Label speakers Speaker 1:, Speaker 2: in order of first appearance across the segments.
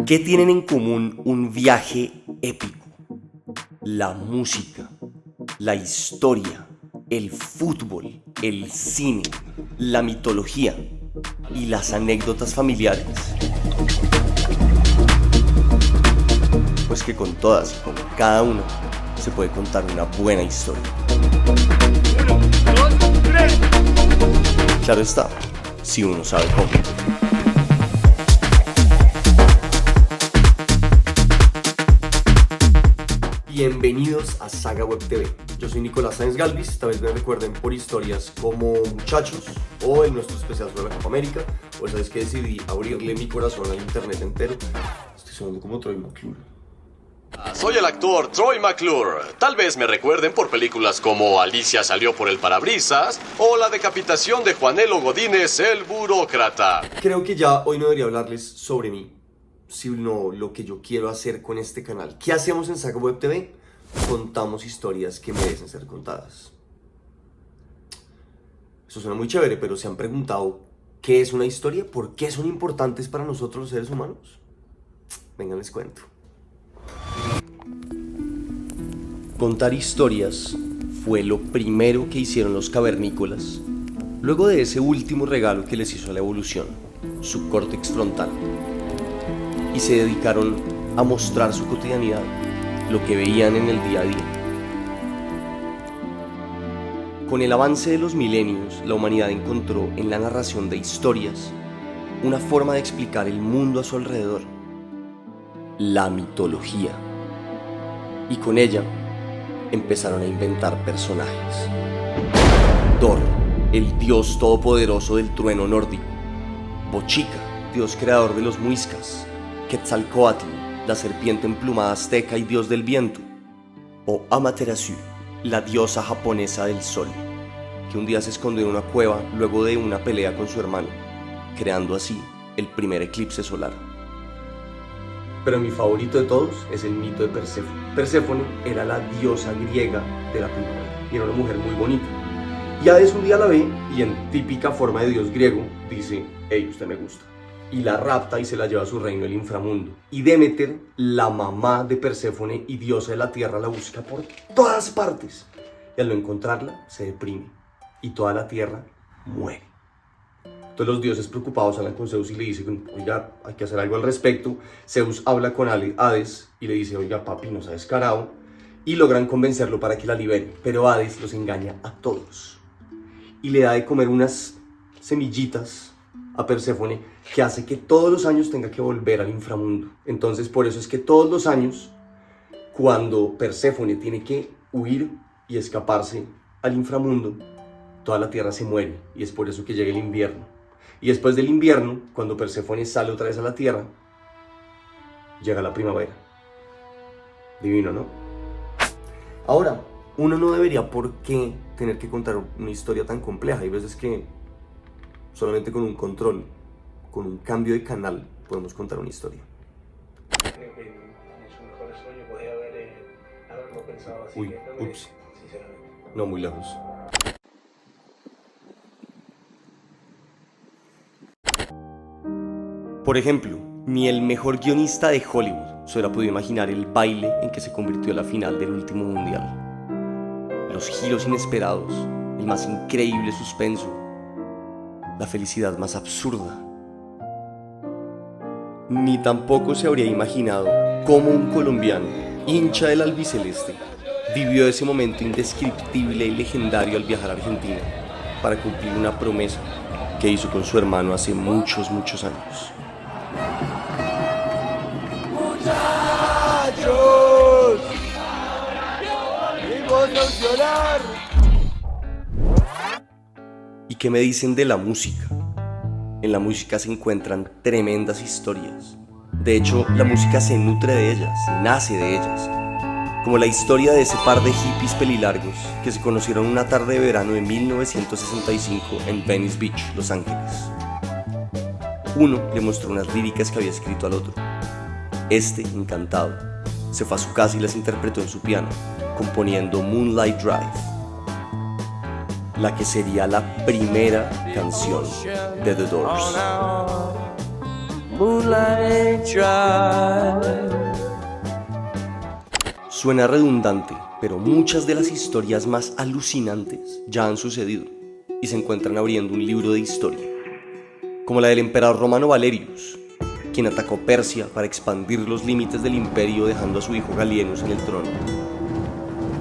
Speaker 1: ¿Qué tienen en común un viaje épico? La música, la historia, el fútbol, el cine, la mitología y las anécdotas familiares. Pues que con todas y con cada una se puede contar una buena historia.
Speaker 2: 1, 2, 3.
Speaker 1: Claro está, si uno sabe cómo. Bienvenidos a Saga Web TV. Yo soy Nicolás Sáenz Galvis. Tal vez me recuerden por historias como Muchachos o en nuestro especial sobre la Copa América. O sabes que decidí abrirle mi corazón al internet entero. Estoy sonando como Troy McClure.
Speaker 3: Soy el actor Troy McClure. Tal vez me recuerden por películas como Alicia salió por el parabrisas o La decapitación de Juanelo Godínez, el burócrata.
Speaker 1: Creo que ya hoy no debería hablarles sobre mí, sino lo que yo quiero hacer con este canal. ¿Qué hacemos en Saga Web TV? Contamos historias que merecen ser contadas. Eso suena muy chévere, pero ¿se han preguntado qué es una historia? ¿Por qué son importantes para nosotros los seres humanos? Vengan, les cuento. Contar historias fue lo primero que hicieron los cavernícolas, luego de ese último regalo que les hizo la evolución, su córtex frontal. Y se dedicaron a mostrar su cotidianidad, lo que veían en el día a día. Con el avance de los milenios, la humanidad encontró en la narración de historias una forma de explicar el mundo a su alrededor, la mitología. Y con ella empezaron a inventar personajes. Thor, el dios todopoderoso del trueno nórdico. Bochica, dios creador de los muiscas. Quetzalcóatl, la serpiente emplumada azteca y dios del viento. O Amaterasu, la diosa japonesa del sol, que un día se escondió en una cueva luego de una pelea con su hermano, creando así el primer eclipse solar. Pero mi favorito de todos es el mito de Perséfone. Perséfone era la diosa griega de la primavera y era una mujer muy bonita. Y Hades un día la ve y en típica forma de dios griego dice: hey, usted me gusta. Y la rapta y se la lleva a su reino, el inframundo. Y Demeter, la mamá de Perséfone y diosa de la tierra, la busca por todas partes. Y al no encontrarla, se deprime. Y toda la tierra muere. Entonces los dioses preocupados hablan con Zeus y le dicen: oiga, hay que hacer algo al respecto. Zeus habla con Hades y le dice: oiga, papi, nos ha descarado. Y logran convencerlo para que la libere. Pero Hades los engaña a todos. Y le da de comer unas semillitas a Perséfone que hace que todos los años tenga que volver al inframundo. Entonces por eso es que todos los años, cuando Perséfone tiene que huir y escaparse al inframundo, toda la tierra se muere, y es por eso que llega el invierno. Y después del invierno, cuando Perséfone sale otra vez a la tierra, llega la primavera. Divino, ¿no? Ahora, uno no debería por qué tener que contar una historia tan compleja. Hay veces que solamente con un control, con un cambio de canal, podemos contar una historia.
Speaker 4: Creo que en su mejor sueño podía haberlo pensado así.
Speaker 1: Uy, ups.
Speaker 4: Sinceramente.
Speaker 1: No muy lejos. Por ejemplo, ni el mejor guionista de Hollywood se hubiera podido imaginar el baile en que se convirtió la final del último mundial. Los giros inesperados, el más increíble suspenso, la felicidad más absurda. Ni tampoco se habría imaginado cómo un colombiano, hincha del albiceleste, vivió ese momento indescriptible y legendario al viajar a Argentina para cumplir una promesa que hizo con su hermano hace muchos años.
Speaker 2: ¡Muchachos! ¡Vamos a llorar!
Speaker 1: ¿Y qué me dicen de la música? En la música se encuentran tremendas historias. De hecho, la música se nutre de ellas, nace de ellas. Como la historia de ese par de hippies pelilargos que se conocieron una tarde de verano de 1965 en Venice Beach, Los Ángeles. Uno le mostró unas líricas que había escrito al otro. Este, encantado, se fue a su casa y las interpretó en su piano, componiendo Moonlight Drive, la que sería la primera canción de The Doors.
Speaker 5: Moonlight Drive.
Speaker 1: Suena redundante, pero muchas de las historias más alucinantes ya han sucedido y se encuentran abriendo un libro de historia, como la del emperador romano Valerius, quien atacó Persia para expandir los límites del imperio dejando a su hijo Gallienus en el trono.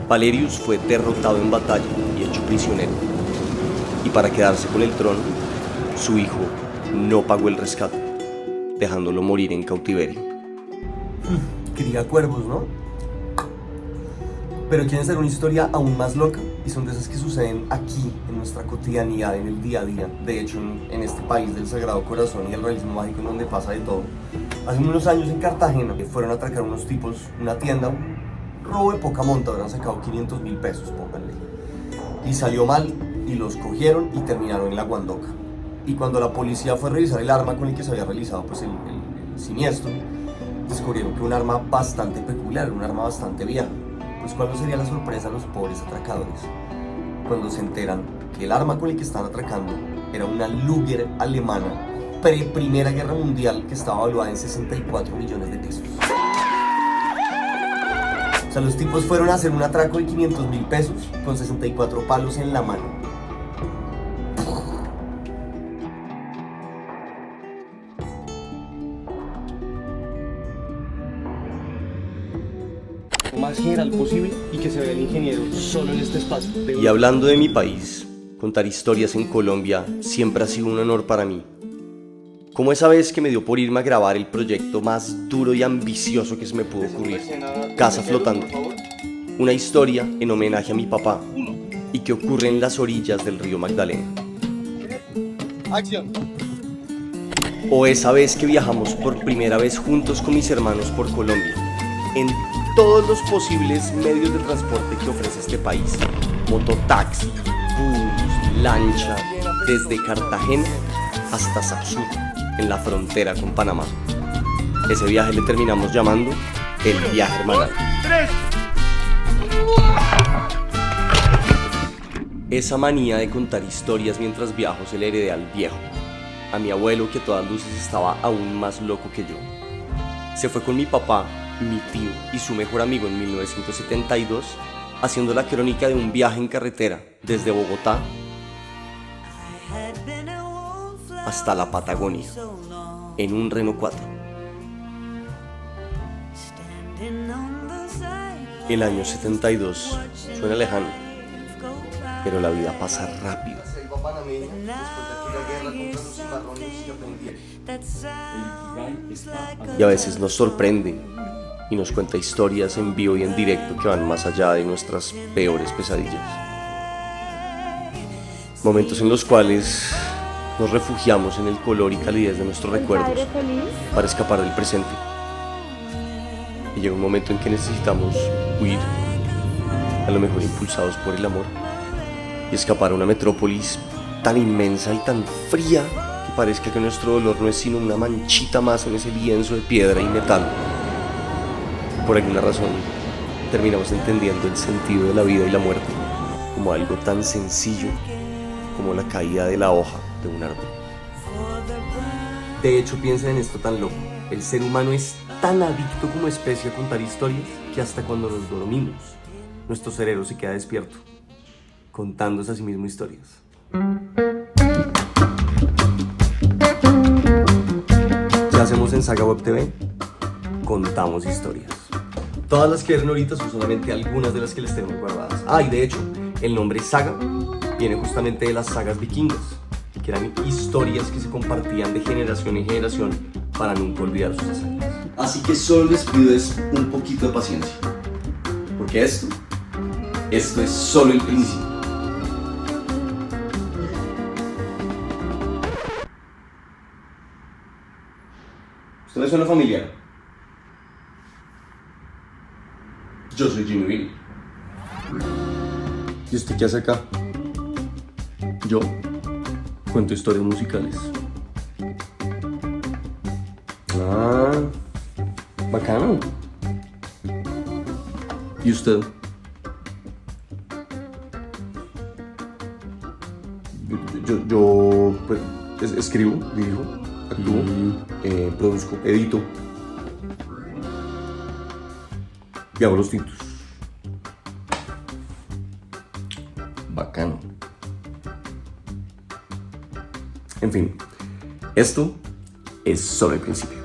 Speaker 1: Valerius fue derrotado en batalla y hecho prisionero, y para quedarse con el trono, su hijo no pagó el rescate, dejándolo morir en cautiverio.
Speaker 6: Cría cuervos, ¿no? Pero quieren ser una historia aún más loca, y son de esas que suceden aquí, en nuestra cotidianidad, en el día a día. De hecho, en este país del Sagrado Corazón y el realismo mágico, en donde pasa de todo. Hace unos años en Cartagena fueron a atracar unos tipos una tienda, un robo de poca monta, habrán sacado 500.000 pesos, pónganle. Y salió mal, y los cogieron y terminaron en la Guandoca. Y cuando la policía fue a revisar el arma con el que se había realizado pues, el siniestro, descubrieron que un arma bastante peculiar, un arma bastante vieja. Pues ¿cuál no sería la sorpresa a los pobres atracadores cuando se enteran que el arma con el que estaban atracando era una Luger alemana pre-Primera Guerra Mundial que estaba valuada en 64 millones de pesos? O sea, los tipos fueron a hacer un atraco de 500.000 pesos con 64 palos en la mano.
Speaker 4: Más general posible y que se vea el ingeniero solo en este espacio.
Speaker 1: Y hablando de mi país, contar historias en Colombia siempre ha sido un honor para mí. Como esa vez que me dio por irme a grabar el proyecto más duro y ambicioso que se me pudo ocurrir, Casa Flotante. Una historia en homenaje a mi papá y que ocurre en las orillas del río Magdalena.
Speaker 2: Acción.
Speaker 1: O esa vez que viajamos por primera vez juntos con mis hermanos por Colombia, en todos los posibles medios de transporte que ofrece este país: mototaxi, bus, lancha, desde Cartagena hasta Sapsú, en la frontera con Panamá. Ese viaje le terminamos llamando el viaje hermanal. Esa manía de contar historias mientras viajo se le heredé al viejo, a mi abuelo, que a todas luces estaba aún más loco que yo. Se fue con mi papá, mi tío y su mejor amigo en 1972, haciendo la crónica de un viaje en carretera desde Bogotá hasta la Patagonia, en un Renault 4. El año 72 suena lejano, pero la vida pasa rápido. Y a veces nos sorprende y nos cuenta historias en vivo y en directo que van más allá de nuestras peores pesadillas. Momentos en los cuales nos refugiamos en el color y calidez de nuestros recuerdos para escapar del presente. Y llega un momento en que necesitamos huir, a lo mejor impulsados por el amor, y escapar a una metrópolis tan inmensa y tan fría que parezca que nuestro dolor no es sino una manchita más en ese lienzo de piedra y metal. Por alguna razón, terminamos entendiendo el sentido de la vida y la muerte como algo tan sencillo como la caída de la hoja de un árbol. De hecho, piensen en esto tan loco. El ser humano es tan adicto como especie a contar historias que hasta cuando nos dormimos, nuestro cerebro se queda despierto, contándose a sí mismo historias. ¿Qué hacemos en Saga Web TV? Contamos historias. Todas las que vieron ahorita son solamente algunas de las que les tenemos guardadas. Y de hecho, el nombre Saga viene justamente de las sagas vikingas, que eran historias que se compartían de generación en generación para nunca olvidar sus hazañas. Así que solo les pido es un poquito de paciencia, porque esto es solo el principio. ¿Usted me suena familiar? Yo soy Jimmy Billy. ¿Y usted qué hace acá? Yo cuento historias musicales. Bacano. ¿Y usted? Yo pues escribo, dirijo, actúo, produzco, edito y hago los tintos. Bacano. En fin, esto es solo el principio.